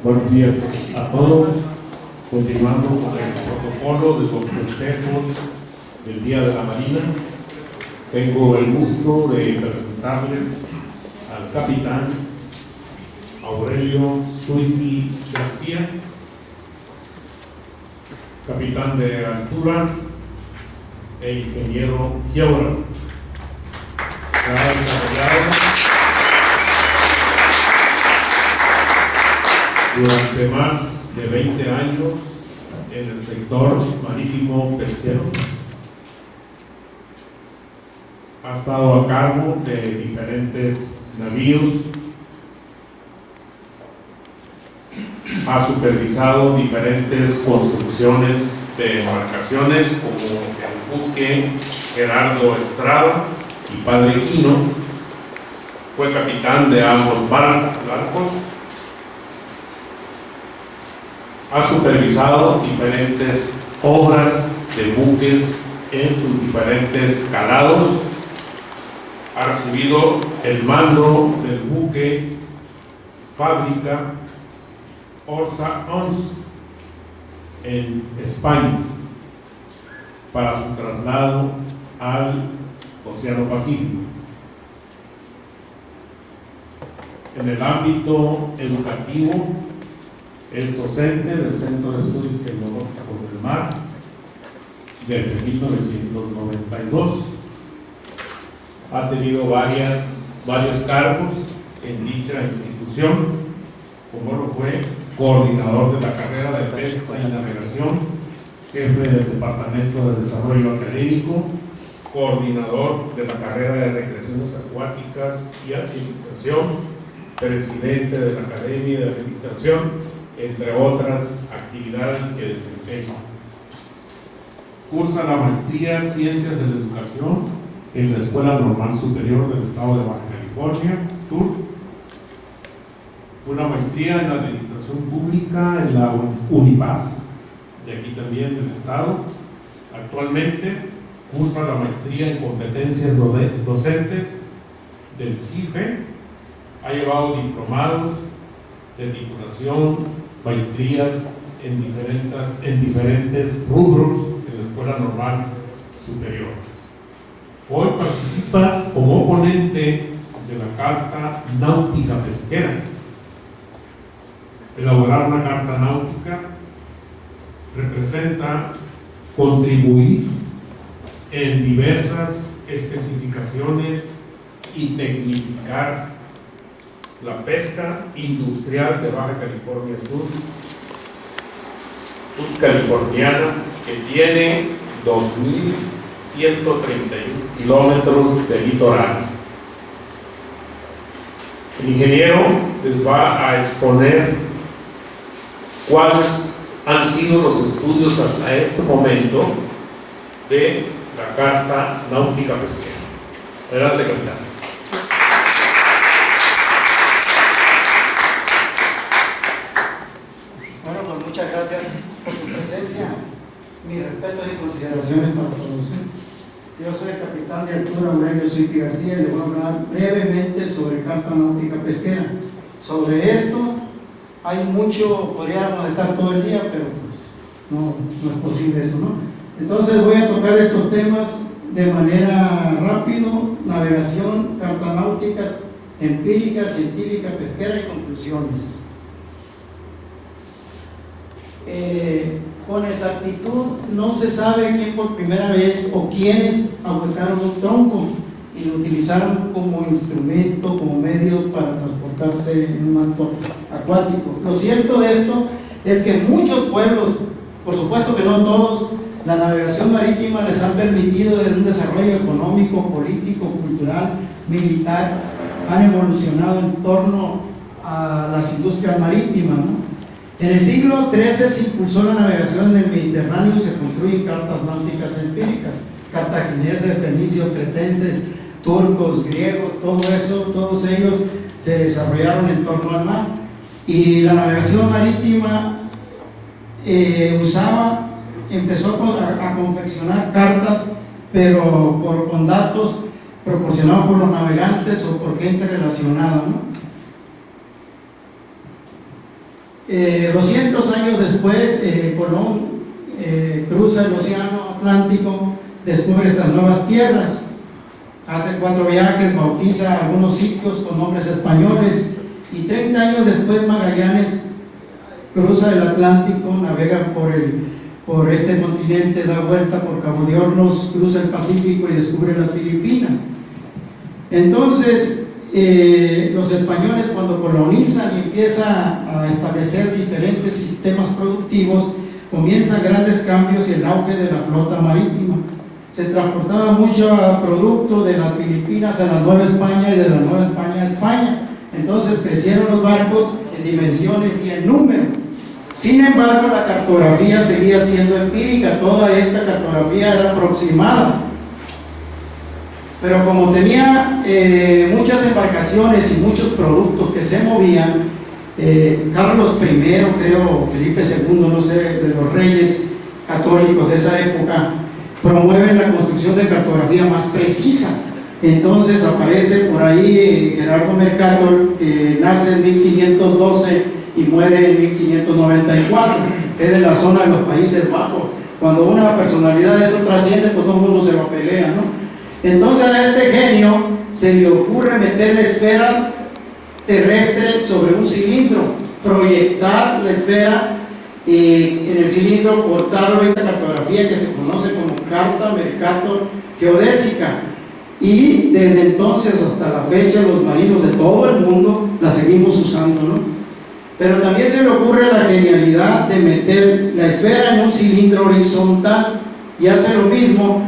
Buenos días a todos. Continuando con el protocolo de los festejos del Día de la Marina, tengo el gusto de presentarles al capitán Aurelio Zúñiga García, capitán de altura e ingeniero geógrafo. Se ha desarrollado durante más de 20 años en el sector marítimo pesquero. Ha estado a cargo de diferentes navíos, ha supervisado diferentes construcciones de embarcaciones como el buque Gerardo Estrada y Padre Quino. Fue capitán de ambos barcos. Ha supervisado diferentes obras de buques en sus diferentes calados. Ha recibido el mando del buque Fábrica Orsa Ons en España para su traslado al Océano Pacífico. En el ámbito educativo, es docente del Centro de Estudios Tecnológicos del Mar desde 1992. Ha tenido varios cargos en dicha institución, como lo fue coordinador de la carrera de pesca y navegación, jefe del Departamento de Desarrollo Académico, coordinador de la carrera de recreaciones acuáticas y administración, presidente de la Academia de Administración, entre otras actividades que desempeña. Cursa la maestría en Ciencias de la Educación en la Escuela Normal Superior del Estado de Baja California Sur, una maestría en Administración Pública en la Univas, de aquí también del Estado. Actualmente cursa la maestría en Competencias Docentes del CIFE, ha llevado diplomados de titulación, maestrías en diferentes rubros en la Escuela Normal Superior. Hoy participa como ponente de la Carta Náutica Pesquera. Elaborar una carta náutica representa contribuir en diversas especificaciones y tecnificar la pesca industrial de Baja California Sur, subcaliforniana, que tiene 2.131 kilómetros de litorales. El ingeniero les va a exponer cuáles han sido los estudios hasta este momento de la Carta Náutica Pesquera. Adelante, capitán. Muchas gracias por su presencia. Mis respetos y consideraciones para todos. Yo soy el capitán de altura Aurelio Zúñiga García y le voy a hablar brevemente sobre Carta Náutica Pesquera. Sobre esto hay mucho, podríamos estar todo el día, pero pues no es posible eso, ¿no? Entonces voy a tocar estos temas de manera rápido: navegación, carta náutica, empírica, científica, pesquera y conclusiones. Con exactitud no se sabe quién por primera vez o quiénes ahuecaron un tronco y lo utilizaron como instrumento, como medio para transportarse en un manto acuático. Lo cierto de esto es que muchos pueblos, por supuesto que no todos, la navegación marítima les ha permitido desde un desarrollo económico, político, cultural, militar, han evolucionado en torno a las industrias marítimas, ¿no? En el siglo XIII se impulsó la navegación en el Mediterráneo y se construyen cartas náuticas empíricas, cartagineses, fenicios, cretenses, turcos, griegos, todo eso, todos ellos se desarrollaron en torno al mar. Y la navegación marítima empezó a confeccionar cartas, pero con datos proporcionados por los navegantes o por gente relacionada, ¿no? 200 años después, Colón cruza el océano Atlántico, descubre estas nuevas tierras, hace 4 viajes, bautiza algunos sitios con nombres españoles, y 30 años después Magallanes cruza el Atlántico, navega por este continente, da vuelta por Cabo de Hornos, cruza el Pacífico y descubre las Filipinas. Entonces, los españoles, cuando colonizan y empiezan a establecer diferentes sistemas productivos, comienzan grandes cambios y el auge de la flota marítima. Se transportaba mucho producto de las Filipinas a la Nueva España y de la Nueva España a España. Entonces crecieron los barcos en dimensiones y en número. Sin embargo, la cartografía seguía siendo empírica, toda esta cartografía era aproximada. Pero como tenía muchas embarcaciones y muchos productos que se movían, Carlos I, creo, Felipe II, no sé, de los reyes católicos de esa época, promueven la construcción de cartografía más precisa. Entonces aparece por ahí Gerardo Mercator, que nace en 1512 y muere en 1594, es de la zona de los Países Bajos. Cuando una personalidad de esto trasciende, pues todo el mundo se va a pelear, ¿no? Entonces a este genio se le ocurre meter la esfera terrestre sobre un cilindro, proyectar la esfera en el cilindro, cortarlo en la cartografía que se conoce como Carta Mercator Geodésica, y desde entonces hasta la fecha los marinos de todo el mundo la seguimos usando, ¿no? Pero también se le ocurre la genialidad de meter la esfera en un cilindro horizontal y hace lo mismo,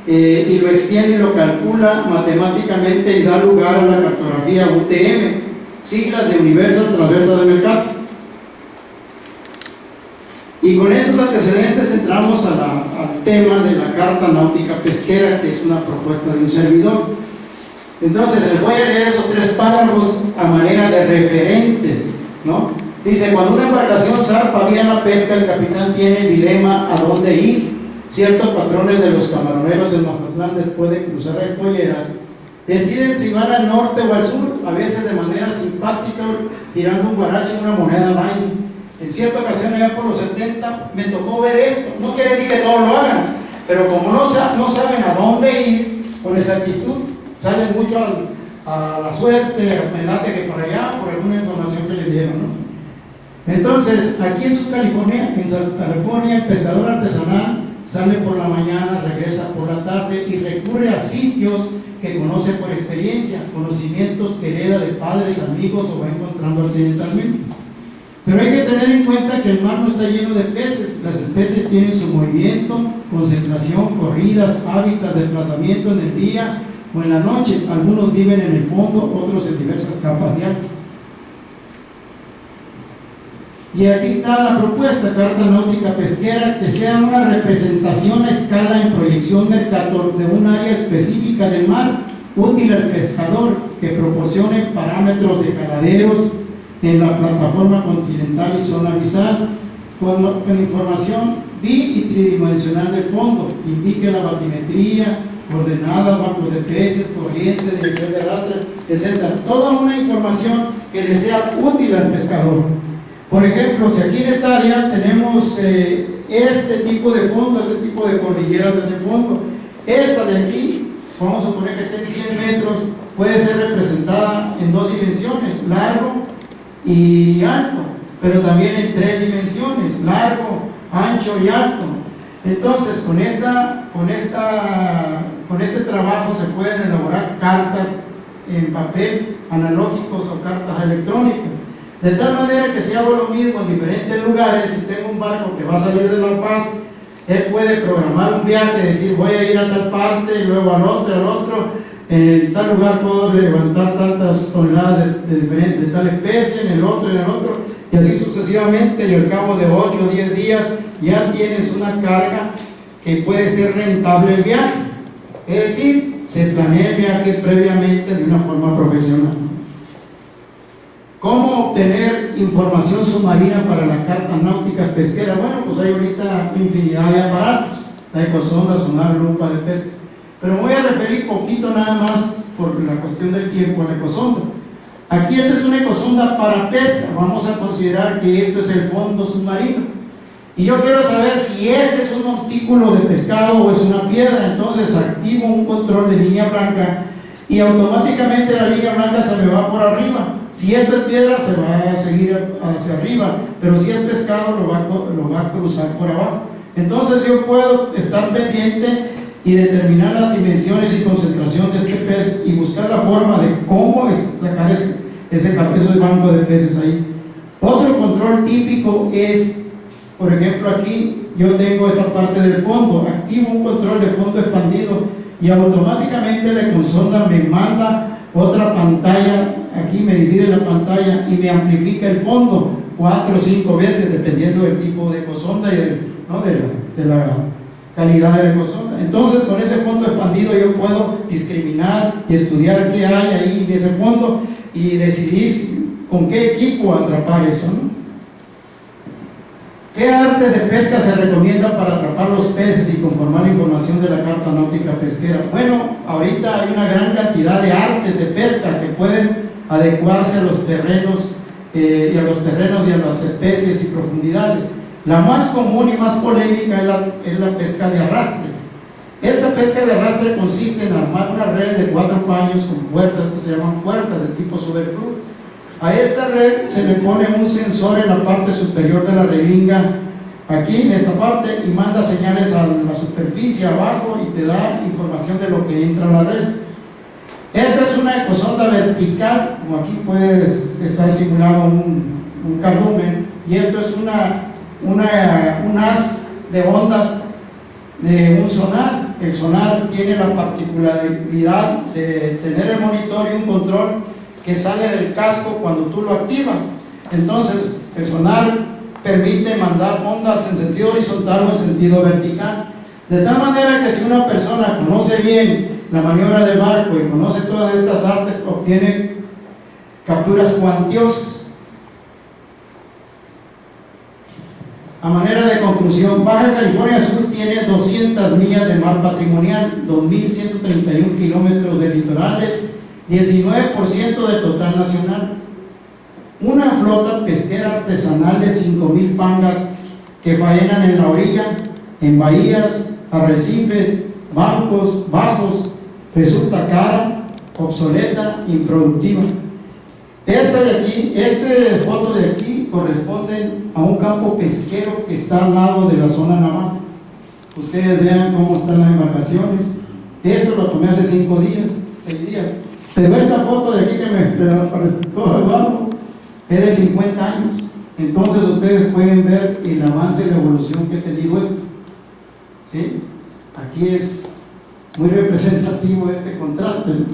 y lo extiende y lo calcula matemáticamente y da lugar a la cartografía UTM, siglas de Universal Transversal de Mercator. Y con estos antecedentes entramos al tema de la Carta Náutica Pesquera, que es una propuesta de un servidor. Entonces les voy a leer esos 3 párrafos a manera de referente, ¿no? Dice: cuando una embarcación zarpa vía la pesca, el capitán tiene el dilema a dónde ir. Ciertos patrones de los camaroneros en Mazatlán, después de cruzar las polleras, deciden si van al norte o al sur, a veces de manera simpática, tirando un guarache, una moneda al aire. En cierta ocasión, allá por los 70, me tocó ver esto. No quiere decir que todos lo hagan, pero como no saben a dónde ir con exactitud, salen mucho a la suerte, me late que por allá, por alguna información que les dieron, ¿no? Entonces, aquí en California, el pescador artesanal sale por la mañana, regresa por la tarde y recurre a sitios que conoce por experiencia, conocimientos que hereda de padres, amigos o va encontrando accidentalmente. Pero hay que tener en cuenta que el mar no está lleno de peces. Las especies tienen su movimiento, concentración, corridas, hábitat, desplazamiento en el día o en la noche. Algunos viven en el fondo, otros en diversas capas de agua. Y aquí está la propuesta: Carta Náutica Pesquera, que sea una representación a escala en proyección Mercator de un área específica del mar, útil al pescador, que proporcione parámetros de caladeros en la plataforma continental y zona abisal, con información bi y tridimensional de fondo, que indique la batimetría, coordenadas, bancos de peces, corriente, dirección de arrastre, etc. Toda una información que le sea útil al pescador. Por ejemplo, si aquí en esta área tenemos este tipo de fondo, este tipo de cordilleras en el fondo, esta de aquí, vamos a suponer que esté en 100 metros, puede ser representada en 2 dimensiones, largo y alto, pero también en 3 dimensiones, largo, ancho y alto. Entonces, con este trabajo se pueden elaborar cartas en papel, analógicos o cartas electrónicas. De tal manera que si hago lo mismo en diferentes lugares, si tengo un barco que va a salir de La Paz, él puede programar un viaje, decir voy a ir a tal parte, luego al otro, en tal lugar puedo levantar tantas toneladas de tal especie, en el otro, y así sucesivamente, y al cabo de 8 o 10 días ya tienes una carga que puede ser rentable el viaje. Es decir, se planea el viaje previamente de una forma profesional. ¿Cómo obtener información submarina para la Carta Náutica Pesquera? Bueno, pues hay ahorita infinidad de aparatos, la ecosonda, sonar, lupa de pesca, pero me voy a referir poquito nada más por la cuestión del tiempo a la ecosonda. Aquí esta es una ecosonda para pesca. Vamos a considerar que esto es el fondo submarino. Y yo quiero saber si este es un montículo de pescado o es una piedra. Entonces activo un control de línea blanca y automáticamente la línea blanca se me va por arriba. Si esto es piedra, se va a seguir hacia arriba, pero si es pescado, lo va a cruzar por abajo. Entonces yo puedo estar pendiente y determinar las dimensiones y concentración de este pez y buscar la forma de cómo sacar esos bancos de peces ahí. Otro control típico es, por ejemplo, aquí yo tengo esta parte del fondo, activo un control de fondo expandido y automáticamente la ecosonda me manda otra pantalla, aquí me divide la pantalla y me amplifica el fondo 4 o 5 veces dependiendo del tipo de ecosonda y de la calidad de la ecosonda. Entonces con ese fondo expandido yo puedo discriminar y estudiar qué hay ahí en ese fondo y decidir con qué equipo atrapar eso, ¿no? ¿Qué arte de pesca se recomienda para atrapar los peces y conformar la información de la carta náutica pesquera? Bueno, ahorita hay una gran cantidad de artes de pesca que pueden adecuarse a los terrenos y a las especies y profundidades. La más común y más polémica es la pesca de arrastre. Esta pesca de arrastre consiste en armar una red de 4 paños con puertas que se llaman puertas de tipo Superclub. A esta red se le pone un sensor en la parte superior de la relinga, aquí en esta parte, y manda señales a la superficie abajo y te da información de lo que entra a la red. Esta es una ecosonda vertical, como aquí puedes estar simulado un cardumen, y esto es un haz de ondas de un sonar. El sonar tiene la particularidad de tener el monitor y un control que sale del casco cuando tú lo activas. Entonces el sonar permite mandar ondas en sentido horizontal o en sentido vertical, de tal manera que si una persona conoce bien la maniobra del barco y conoce todas estas artes, obtiene capturas cuantiosas. A manera de conclusión, Baja California Sur tiene 200 millas de mar patrimonial, 2.131 kilómetros de litorales, 19% del total nacional, una flota pesquera artesanal de 5.000 pangas que faenan en la orilla, en bahías, arrecifes, bancos, bajos, resulta cara, obsoleta, improductiva. Esta foto de aquí corresponde a un campo pesquero que está al lado de la zona naval. Ustedes vean cómo están las embarcaciones. Esto lo tomé hace 6 días. Pero esta foto de aquí que me presentó Eduardo es de 50 años. Entonces ustedes pueden ver el avance y la evolución que ha tenido esto. ¿Sí? Aquí es muy representativo este contraste, ¿no?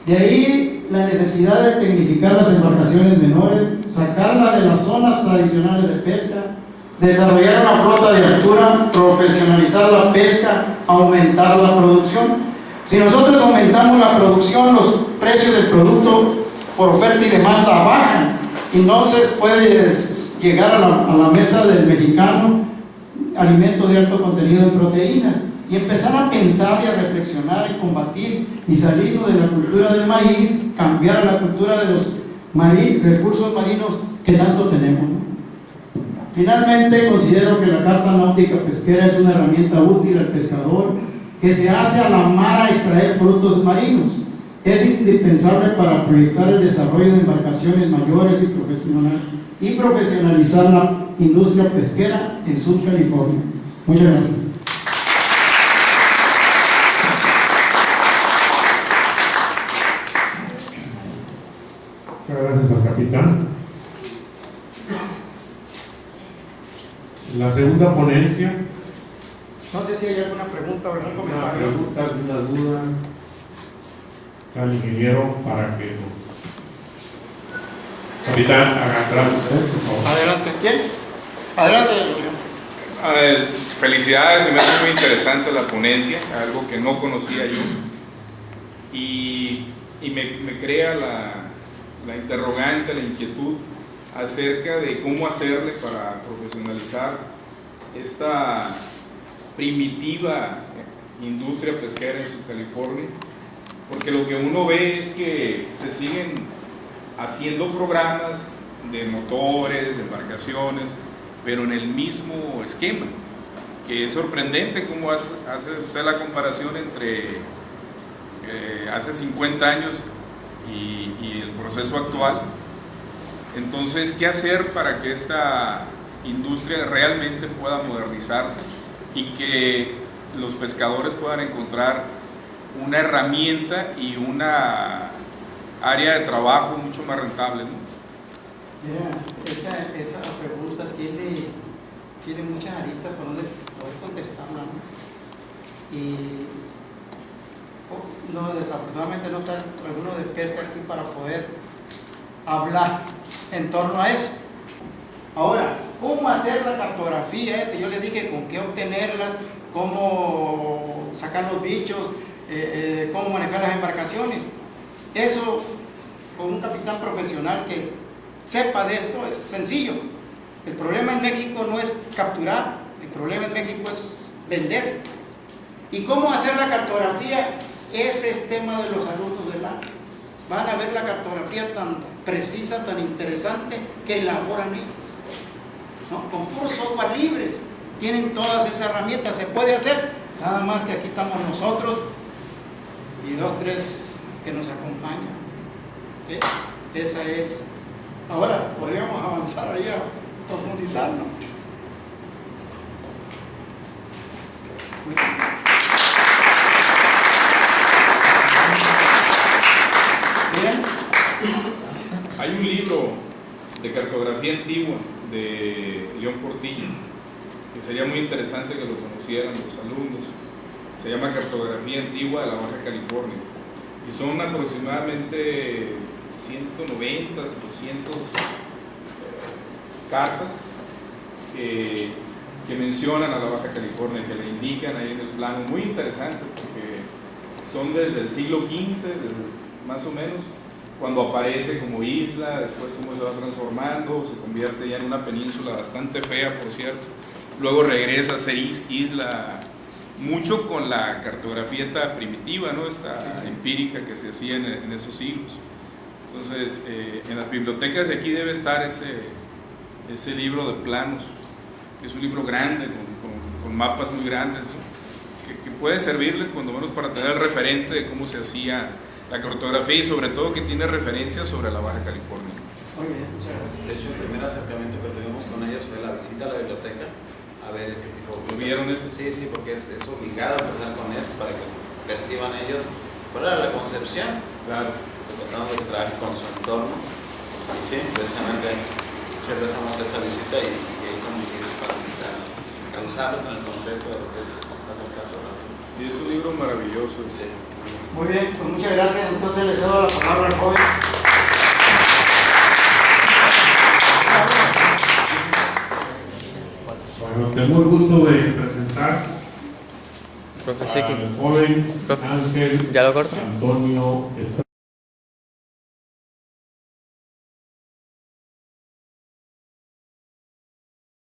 De ahí la necesidad de tecnificar las embarcaciones menores, sacarlas de las zonas tradicionales de pesca, desarrollar una flota de altura, profesionalizar la pesca, aumentar la producción. Si nosotros aumentamos la producción, los precios del producto por oferta y demanda bajan. Entonces puedes llegar a la mesa del mexicano alimentos de alto contenido en proteínas y empezar a pensar y a reflexionar y combatir y salirnos de la cultura del maíz, cambiar la cultura de los recursos marinos que tanto tenemos, ¿no? Finalmente, considero que la carta náutica pesquera es una herramienta útil al pescador que se hace a la mar a extraer frutos marinos. Es indispensable para proyectar el desarrollo de embarcaciones mayores y profesionalizar la industria pesquera en Sur California. Muchas gracias. Muchas gracias al capitán. La segunda ponencia. No sé si hay alguna pregunta o algún Una comentario. pregunta, alguna duda al ingeniero para que capitán haga atrás usted, por favor. Adelante. ¿Quién? Adelante. Felicidades, se me hace muy interesante la ponencia, algo que no conocía yo y me crea la interrogante, la inquietud acerca de cómo hacerle para profesionalizar esta primitiva industria pesquera en Sur California, porque lo que uno ve es que se siguen haciendo programas de motores, de embarcaciones, pero en el mismo esquema, que es sorprendente cómo hace usted la comparación entre hace 50 años y el proceso actual. Entonces, ¿qué hacer para que esta industria realmente pueda modernizarse y que los pescadores puedan encontrar una herramienta y una área de trabajo mucho más rentable, ¿no? Mira, esa pregunta tiene muchas aristas por donde poder contestarla, ¿no? Y no, desafortunadamente no está alguno de pesca aquí para poder hablar en torno a eso. Ahora, ¿cómo hacer la cartografía? Yo les dije con qué obtenerlas, cómo sacar los bichos, cómo manejar las embarcaciones. Eso, con un capitán profesional que sepa de esto, es sencillo. El problema en México no es capturar, el problema en México es vender. ¿Y cómo hacer la cartografía? Ese es tema de los alumnos del ANCA. Van a ver la cartografía tan precisa, tan interesante que elaboran ellos, ¿no? Con puros software libres. Tienen todas esas herramientas, se puede hacer. Nada más que aquí estamos nosotros y 2, 3 que nos acompañan. Esa es. Ahora podríamos avanzar ahí a profundizar, ¿no? Bien. Hay un libro de cartografía antigua de León Portillo que sería muy interesante que lo conocieran los alumnos. Se llama Cartografía Antigua de la Baja California y son aproximadamente 190, 200 cartas que mencionan a la Baja California, que le indican ahí en el plano, muy interesante porque son desde el siglo XV, más o menos, cuando aparece como isla, después cómo se va transformando, se convierte ya en una península bastante fea, por cierto, luego regresa a ser isla, mucho con la cartografía esta primitiva, ¿no? Esta empírica que se hacía en esos siglos. Entonces, en las bibliotecas de aquí debe estar ese libro de planos, que es un libro grande, con mapas muy grandes, ¿no? que puede servirles cuando menos para tener el referente de cómo se hacía la cartografía y sobre todo que tiene referencias sobre la Baja California. Muy bien, muchas gracias. De hecho, el primer acercamiento que tuvimos con ellos fue la visita a la biblioteca a ver ese tipo de... ¿Lo vieron ese? Sí, sí, porque es obligado empezar con eso para que perciban ellos cuál era la concepción. Claro. Tratando de que trabaje con su entorno. Y sí, precisamente regresamos a esa visita y ahí como que es para usarlos en el contexto de lo que es el cartografía. Sí, es un libro maravilloso. Sí. Muy bien, pues muchas gracias. Entonces le cedo la palabra al joven. Bueno, tengo el gusto de presentar Profe, sí, al joven Ángel ¿ya lo corto? Antonio Estrada.